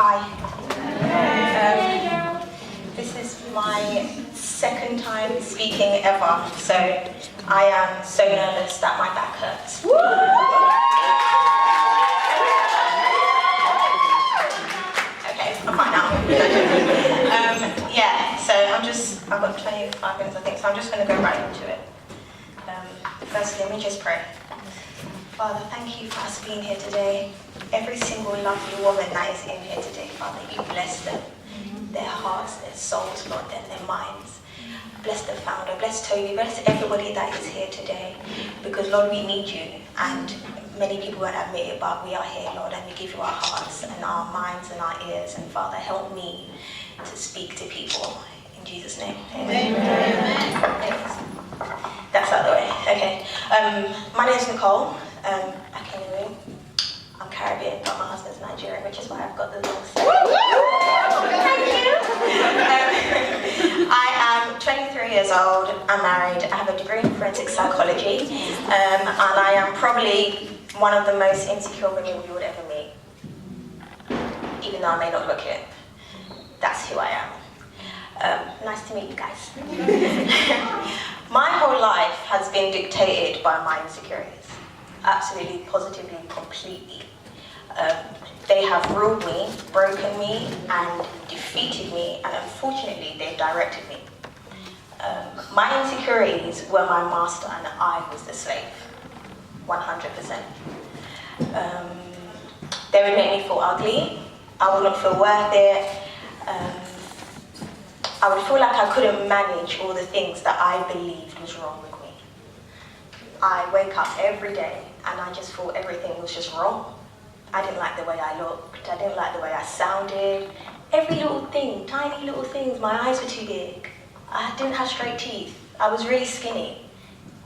Hi. This is my second time speaking ever, so I am so nervous that my back hurts. Okay, I'm fine now. I've got 25 minutes I think, so I'm just going to go right into it. Firstly, let me just pray. Father, thank you for us being here today. Every single lovely woman that is in here today, Father, you bless them. Their hearts, their souls, Lord, and their minds. Bless the founder, bless Toby, bless everybody that is here today. Because, Lord, we need you. And many people won't admit it, but we are here, Lord, and we give you our hearts and our minds and our ears. And, Father, help me to speak to people. In Jesus' name. Amen. Amen. That's out of the way. Okay. My name is Nicolle. Akinnewu. I'm Caribbean, but my husband's Nigerian, which is why I've got the long sleeve. Thank you. I am 23 years old. I'm married. I have a degree in forensic psychology, and I am probably one of the most insecure women you would ever meet. Even though I may not look it, that's who I am. Nice to meet you guys. My whole life has been dictated by my insecurities. Absolutely, positively, completely. They have ruled me, broken me, and defeated me, and unfortunately, they've directed me. My insecurities were my master, and I was the slave, 100%. They would make me feel ugly. I wouldn't feel worth it. I would feel like I couldn't manage all the things that I believed was wrong with me. I wake up every day and I just thought everything was just wrong. I didn't like the way I looked. I didn't like the way I sounded. Every little thing, tiny little things. My eyes were too big. I didn't have straight teeth. I was really skinny.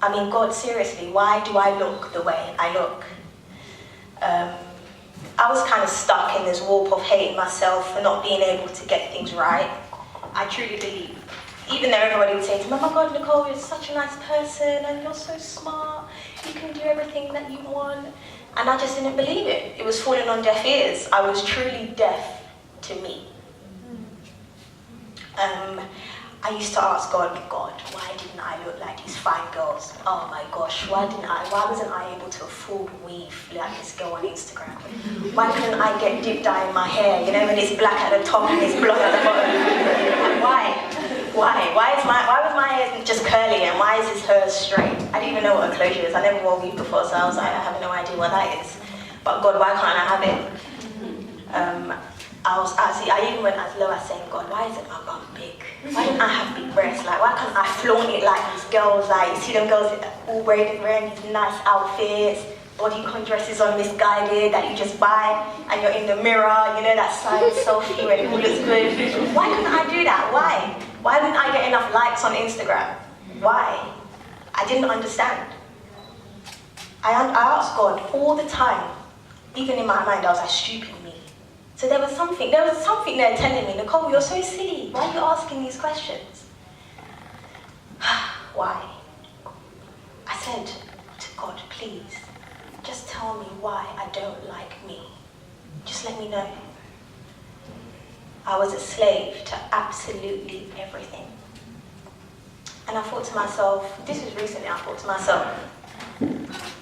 I mean, God, seriously, why do I look the way I look? I was kind of stuck in this warp of hating myself for not being able to get things right. I truly believe, even though everybody would say to me, oh my God, Nicolle, you're such a nice person and you're so smart, you can do everything that you want. And I just didn't believe it. It was falling on deaf ears. I was truly deaf to me. I used to ask God, why didn't I look like these fine girls? Oh my gosh, why wasn't I able to afford weave like this girl on Instagram? Why couldn't I get dip dye in my hair, you know, when it's black at the top and it's blonde at the bottom? Why was my hair just curly and why is his hair straight? I didn't even know what a closure is. I never wore weave before, so I was like, I have no idea what that is. But God, why can't I have it? I even went as low as saying, God, why isn't my bum big? Why didn't I have big breasts? Like, why can't I flaunt it like these girls? Like, you see them girls all wearing these nice outfits, bodycon dresses on misguided that you just buy, and you're in the mirror, you know, that side selfie where it all looks good. Why couldn't I do that? Why? Why didn't I get enough likes on Instagram? Why? I didn't understand. I asked God all the time. Even in my mind, I was like, stupid me. So there was something there telling me, Nicolle, you're so silly. Why are you asking these questions? Why? I said to God, please, just tell me why I don't like me. Just let me know. I was a slave to absolutely everything. And I thought to myself, this was recently, I thought to myself,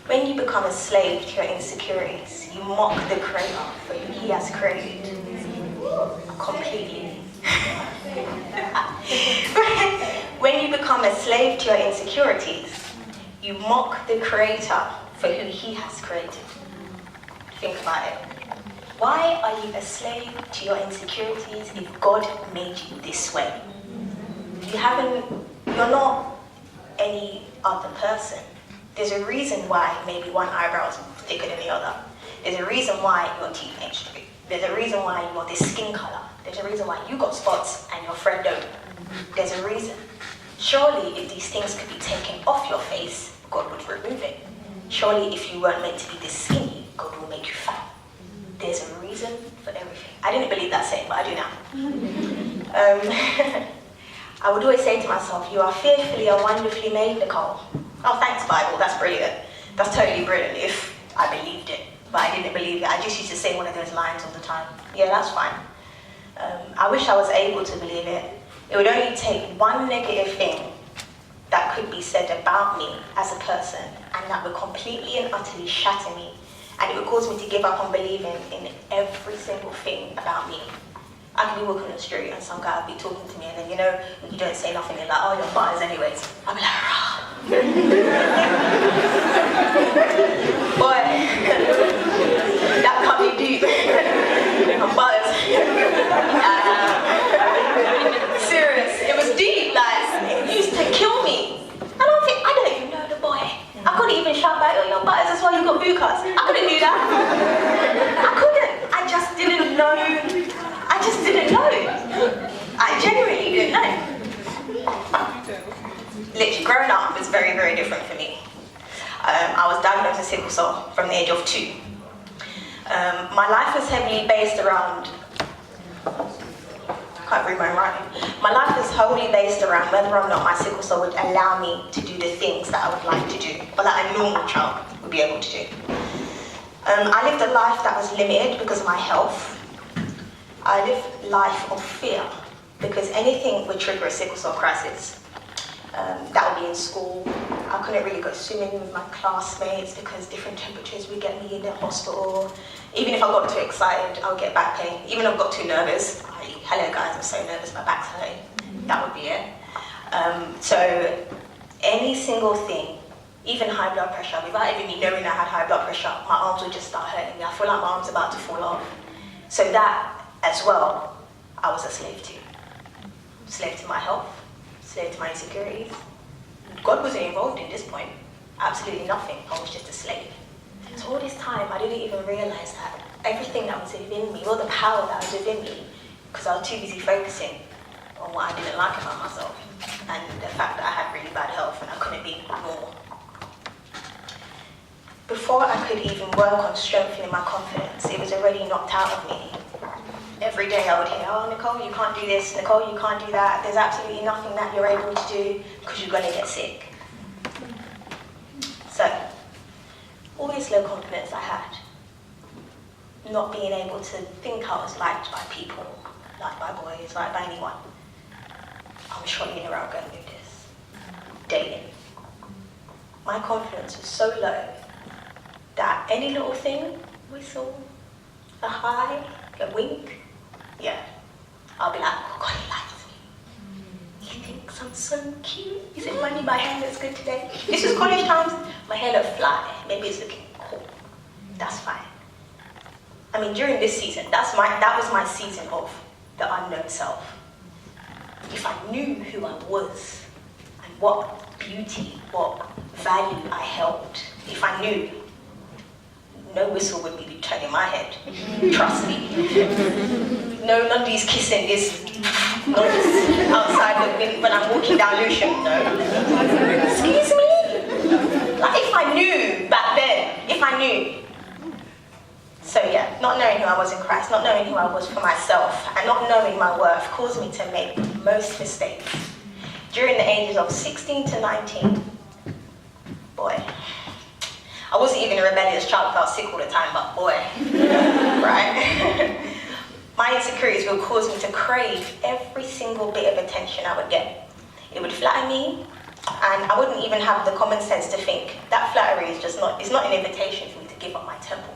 when you become a slave to your insecurities, you mock the Creator for who He has created. Completely. When you become a slave to your insecurities, you mock the Creator for who He has created. Think about it. Why are you a slave to your insecurities if God made you this way? You're not any other person. There's a reason why maybe one eyebrow is thicker than the other. There's a reason why your teeth ain't straight. There's a reason why you want this skin color. There's a reason why you got spots and your friend don't. There's a reason. Surely if these things could be taken off your face, God would remove it. Surely if you weren't meant to be this skinny, God will make you fat. There's a reason for everything. I didn't believe that saying, but I do now. I would always say to myself, you are fearfully and wonderfully made, Nicolle. Oh, thanks, Bible, that's brilliant. That's totally brilliant if I believed it. but I didn't believe it. I just used to say one of those lines all the time. Yeah, that's fine. I wish I was able to believe it. It would only take one negative thing that could be said about me as a person, and that would completely and utterly shatter me. And it would cause me to give up on believing in every single thing about me. I could be walking on the street and some guy would be talking to me, and then, you know, you don't say nothing, you're like, oh, your butters anyways. I'd be like, rah. Boy, that cut me deep. My butters. Serious, it was deep, like, it used to kill me. I don't even know the boy. I couldn't even shout back, oh, your butters, that's why you got boot cuts. I couldn't do that. I couldn't. I just didn't know. I just didn't know. I genuinely didn't know. Literally, growing up was very, very different for me. I was diagnosed with sickle cell from the age of 2. My life was heavily based around, I can't read my writing. My life was wholly based around whether or not my sickle cell would allow me to do the things that I would like to do, or that a normal child would be able to do. I lived a life that was limited because of my health. I lived a life of fear because anything would trigger a sickle cell crisis. That would be in school. I couldn't really go swimming with my classmates because different temperatures would get me in the hospital. Even if I got too excited, I would get back pain. Even if I got too nervous, hello guys, I'm so nervous, my back's hurting. That would be it. So any single thing, even high blood pressure, without even me knowing I had high blood pressure, my arms would just start hurting me. I feel like my arm's about to fall off. So that as well, I was a slave to. Slave to my health, slave to my insecurities. God wasn't involved in this point. Absolutely nothing. I was just a slave. So all this time, I didn't even realize that everything that was within me, all the power that was within me, because I was too busy focusing on what I didn't like about myself, and the fact that I had really bad health and I couldn't be normal. Before I could even work on strengthening my confidence, it was already knocked out of me. Every day I would hear, oh, Nicolle, you can't do this, Nicolle, you can't do that. There's absolutely nothing that you're able to do because you're going to get sick. So, all this low confidence I had, not being able to think I was liked by people, liked by boys, liked by anyone. I was struggling around going with this. Dating. My confidence was so low that any little thing, whistle, a hi, a wink, yeah, I'll be like, oh God, he likes me. He thinks I'm so cute. Is it funny my hair looks good today? This is college times, my hair looked fly. Maybe it's looking cool. That's fine. I mean, during this season, that was my season of the unknown self. If I knew who I was and what beauty, what value I held, if I knew, no whistle would be turning my head. Trust me. No, none of these kissing is noise outside the window when I'm walking down Lucian. No. Excuse me? Like if I knew back then, if I knew. So yeah, not knowing who I was in Christ, not knowing who I was for myself, and not knowing my worth caused me to make most mistakes. During the ages of 16 to 19, boy, I wasn't even a rebellious child, felt sick all the time, but boy, right? My insecurities would cause me to crave every single bit of attention I would get. It would flatter me, and I wouldn't even have the common sense to think that flattery is just not, it's not an invitation for me to give up my temple.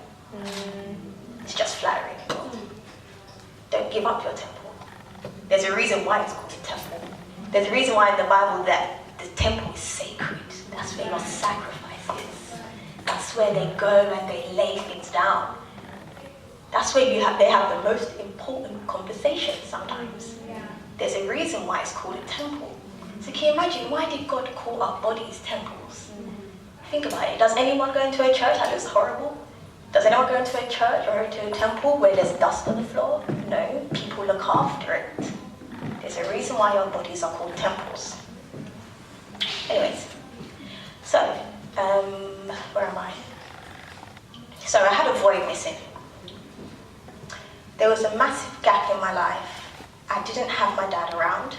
It's just flattery. Don't give up your temple. There's a reason why it's called a temple. There's a reason why in the Bible that the temple is sacred. That's where your sacrifice is. That's where they go and they lay things down. That's where they have the most important conversations sometimes. There's a reason why it's called a temple. So can you imagine, why did God call our bodies temples? Think about it. Does anyone go into a church that looks horrible? Does anyone go into a church or into a temple where there's dust on the floor? No, people look after it. There's a reason why your bodies are called temples. Anyways, so, where am I? So I had a void missing. There was a massive gap in my life. I didn't have my dad around,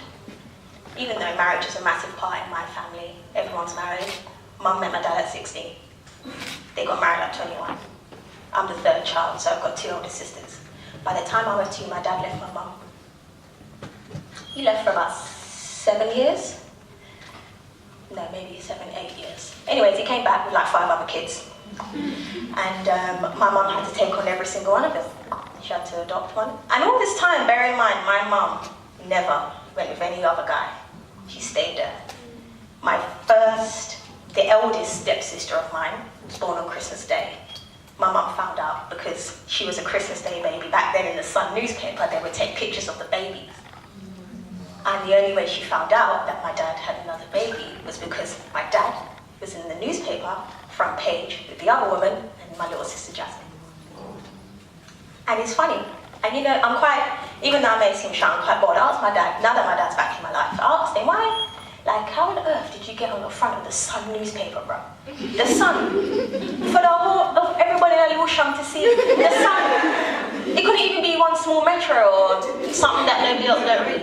even though marriage is a massive part in my family. Everyone's married. Mum met my dad at 16. They got married at 21. I'm the third child, so I've got 2 older sisters. By the time I was 2, my dad left my mum. He left for about 7 years. No, maybe 7, 8 years. Anyways, he came back with like 5 other kids. And my mum had to take on every single one of them. She had to adopt one. And all this time, bear in mind, my mum never went with any other guy. She stayed there. The eldest stepsister of mine was born on Christmas Day. My mum found out because she was a Christmas Day baby. Back then in the Sun newspaper, they would take pictures of the babies. And the only way she found out that my dad had another baby was because my dad was in the newspaper, front page, with the other woman and my little sister Jasmine. And it's funny. And you know, even though I may seem shy, I'm quite bored. I asked my dad, now that my dad's back in my life, I asked him, why? Like, how on earth did you get on the front of the Sun newspaper, bro? The Sun. For the whole of everybody in Lewisham to see. The Sun. It couldn't even be one small metro or something that nobody else don't read.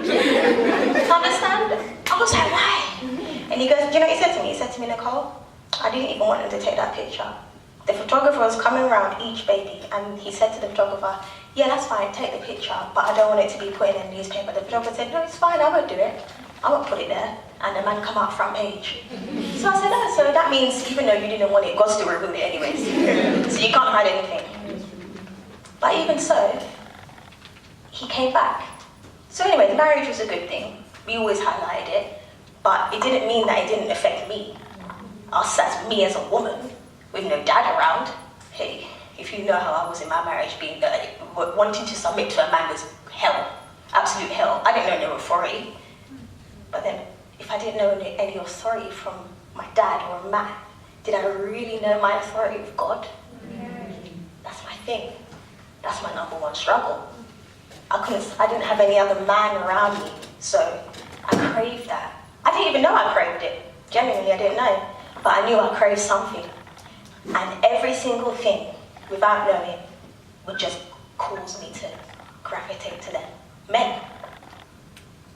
Understand? I was like, why? And he goes, do you know what he said to me? He said to me, Nicolle, I didn't even want him to take that picture. The photographer was coming around each baby and he said to the photographer, yeah, that's fine, take the picture, but I don't want it to be put in a newspaper. The photographer said, no, it's fine, I won't do it. I won't put it there. And the man come out front page. So I said, oh, so that means even though you didn't want it, God still removed it anyways. So you can't hide anything. But even so, he came back. So anyway, the marriage was a good thing. We always highlighted it. But it didn't mean that it didn't affect me. Us as me as a woman, with no dad around. Hey, if you know how I was in my marriage, being that wanting to submit to a man was hell. Absolute hell. I didn't know no authority. But then, if I didn't know any authority from my dad or a man, did I really know my authority with God? That's my thing. That's my number one struggle. I didn't have any other man around me, so I craved that. I didn't even know I craved it. Genuinely, I didn't know. But I knew I craved something. And every single thing, without knowing, would just cause me to gravitate to them. Men.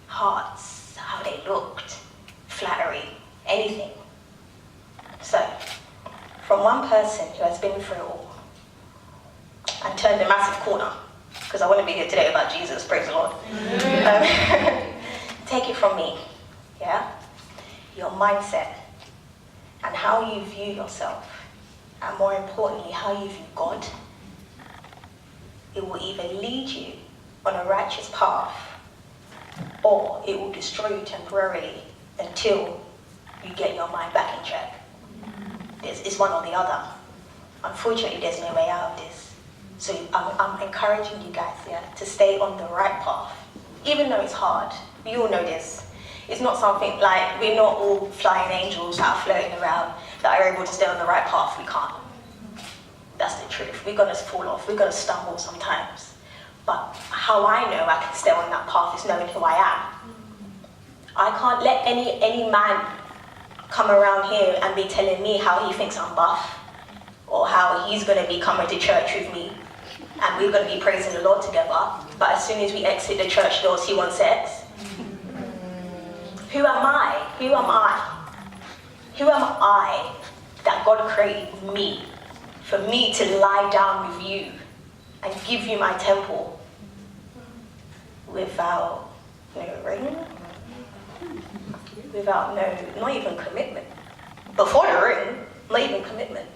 Hearts, how they looked, flattery, anything. So, from one person who has been through it all, and turned a massive corner, because I want to be here today about Jesus, praise the Lord. Take it from me, yeah? Your mindset, and how you view yourself, and more importantly, how you view God, it will either lead you on a righteous path, or it will destroy you temporarily until you get your mind back in check. It's one or the other. Unfortunately, there's no way out of this. So I'm encouraging you guys, yeah, to stay on the right path, even though it's hard. We all know this. It's not something like we're not all flying angels that are floating around that are able to stay on the right path. We can't. That's the truth. We're gonna fall off. We're gonna stumble sometimes. But how I know I can stay on that path is knowing who I am. I can't let any man come around here and be telling me how he thinks I'm buff, or how he's gonna be coming to church with me, and we're gonna be praising the Lord together. But as soon as we exit the church doors, he wants sex. Who am I? Who am I? Who am I that God created me for me to lie down with you and give you my temple without no ring, without not even commitment. Before the ring, not even commitment.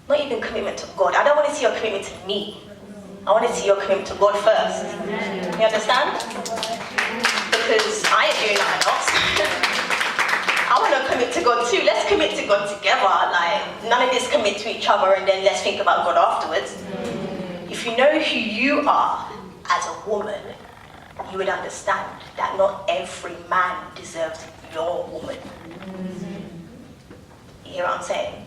Not even commitment to God. I don't want to see your commitment to me. I want to see your commitment to God first. You understand? Because I ain't doing nothing else. I want to commit to God too. Let's commit to God together. Like, none of this commit to each other and then let's think about God afterwards. If you know who you are as a woman, you would understand that not every man deserves your woman. You hear what I'm saying?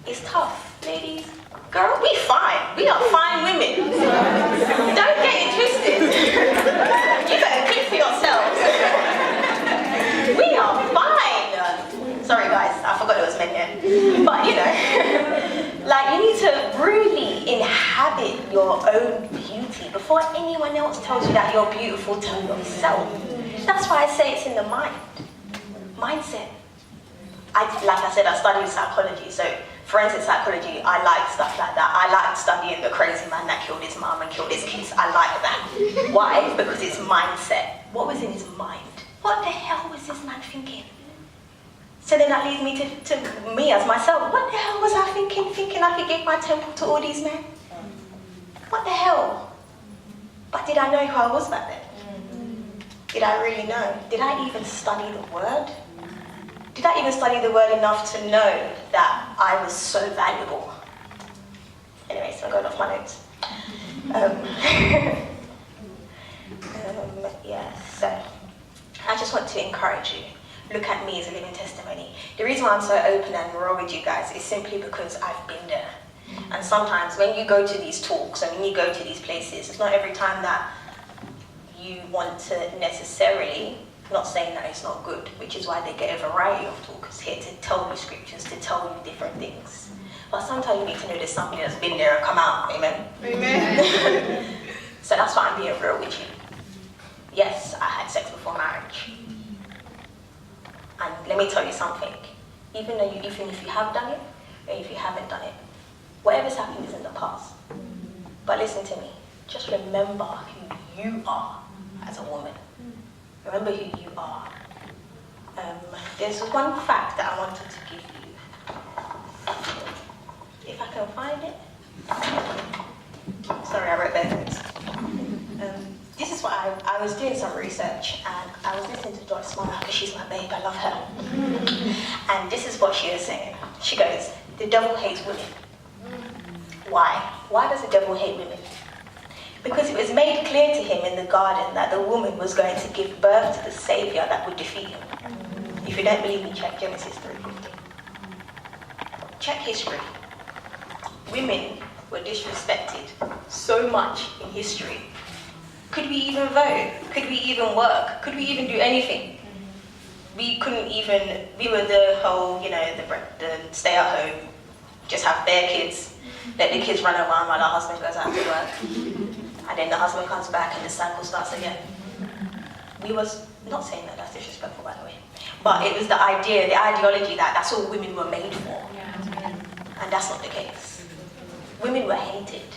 It's tough, ladies. Girl, we fine. We are fine women. Don't get it twisted. You better click for yourselves. We are fine. Sorry guys, I forgot it was men here. But you know, like you need to really inhabit your own beauty before anyone else tells you that you're beautiful. Tell yourself. That's why I say it's in the mind. Mindset. Like I said, I studied psychology, so forensic psychology, I like stuff like that. I like studying the crazy man that killed his mum and killed his kids. I like that. Why? Because it's mindset. What was in his mind? What the hell was this man thinking? So then that leads me to me as myself. What the hell was I thinking? Thinking I could give my temple to all these men? What the hell? But did I know who I was back then? Did I really know? Did I even study the word? Did I even study the word enough to know that I was so valuable? Anyway, so I'm going off my notes. So I just want to encourage you. Look at me as a living testimony. The reason why I'm so open and raw with you guys is simply because I've been there. And sometimes when you go to these talks and when you go to these places, it's not every time that you want to necessarily, not saying that it's not good, which is why they get a variety of talkers here to tell you scriptures, to tell you different things. But sometimes you need to know there's something that's been there and come out. Amen? Amen. So that's why I'm being real with you. Yes, I had sex before marriage. And let me tell you something. Even if you have done it, or if you haven't done it, whatever's happened is in the past. But listen to me. Just remember who you are as a woman. Remember who you are. There's one fact that I wanted to give you. If I can find it. Sorry, I wrote bad notes. This is what I was doing some research and I was listening to Joyce Manna because she's my babe, I love her. And this is what she was saying. She goes, the devil hates women. Why? Why does the devil hate women? Because it was made clear to him in the garden that the woman was going to give birth to the saviour that would defeat him. If you don't believe me, check Genesis 3:15. Check history. Women were disrespected so much in history. Could we even vote? Could we even work? Could we even do anything? We couldn't even, we were the whole, the stay at home, just have bare kids, let the kids run around while the husband goes out to work. And then the husband comes back and the cycle starts again. We was, not saying that that's disrespectful by the way, but it was the idea, the ideology that that's all women were made for. And that's not the case. Women were hated.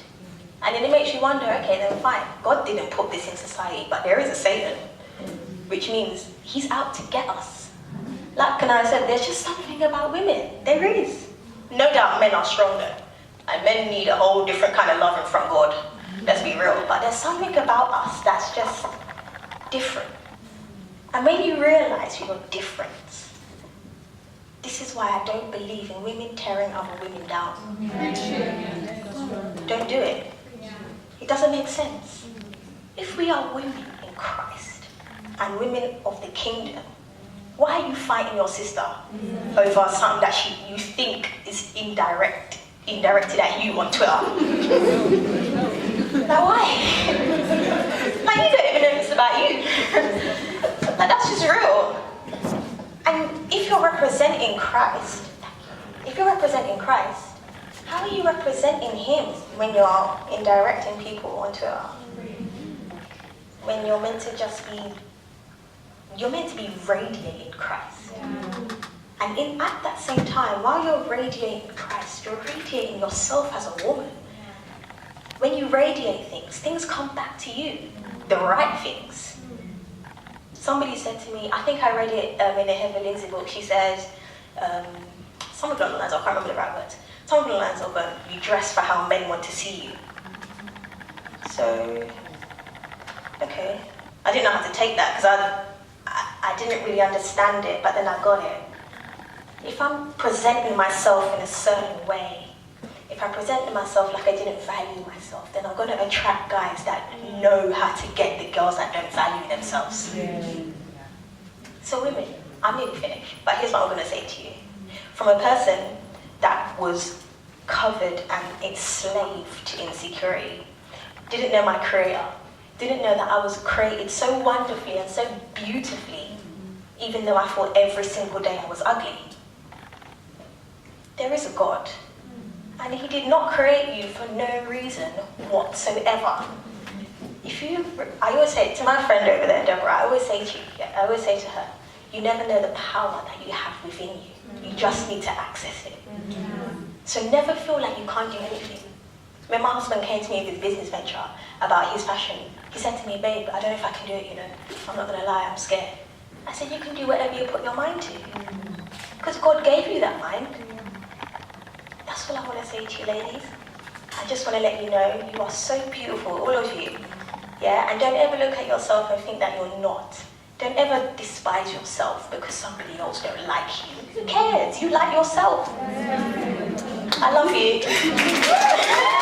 And then it makes you wonder, okay, then fine, God didn't put this in society, but there is a Satan, which means he's out to get us. Like Akinnewu said, there's just something about women. There is. No doubt men are stronger, and men need a whole different kind of loving from God. Let's be real. But there's something about us that's just different. And when you realize you're different, this is why I don't believe in women tearing other women down. Don't do it. It doesn't make sense. If we are women in Christ and women of the kingdom, why are you fighting your sister over something that you think is indirected at you on Twitter? Like, why? Like, you don't even know it's about you. Like, that's just real. And if you're representing Christ, how are you representing him when you're indirecting people on Twitter? When you're meant to be radiating Christ. And at that same time, while you're radiating Christ, you're radiating yourself as a woman. When you radiate things come back to you, the right things. Somebody said to me, I think I read it in a Heather Lindsay book, she says, some of the lines, I can't remember the right words, some of the lines of you dress for how men want to see you. So, okay. I didn't know how to take that because I didn't really understand it, but then I got it. If I'm presenting myself in a certain way, if I present myself like I didn't value myself, then I'm going to attract guys that know how to get the girls that don't value themselves. So women, I'm nearly finished, but here's what I'm going to say to you. From a person that was covered and enslaved to insecurity, didn't know my career, didn't know that I was created so wonderfully and so beautifully, even though I thought every single day I was ugly. There is a God. And he did not create you for no reason whatsoever. I always say to my friend over there, Deborah, I always say to her, you never know the power that you have within you. You just need to access it. So never feel like you can't do anything. When my husband came to me with his business venture about his fashion, he said to me, babe, I don't know if I can do it, you know. I'm not going to lie, I'm scared. I said, you can do whatever you put your mind to. Because God gave you that mind. That's all I want to say to you, ladies. I just want to let you know you are so beautiful, all of you. Yeah, and don't ever look at yourself and think that you're not. Don't ever despise yourself because somebody else don't like you. Who cares? You like yourself. I love you.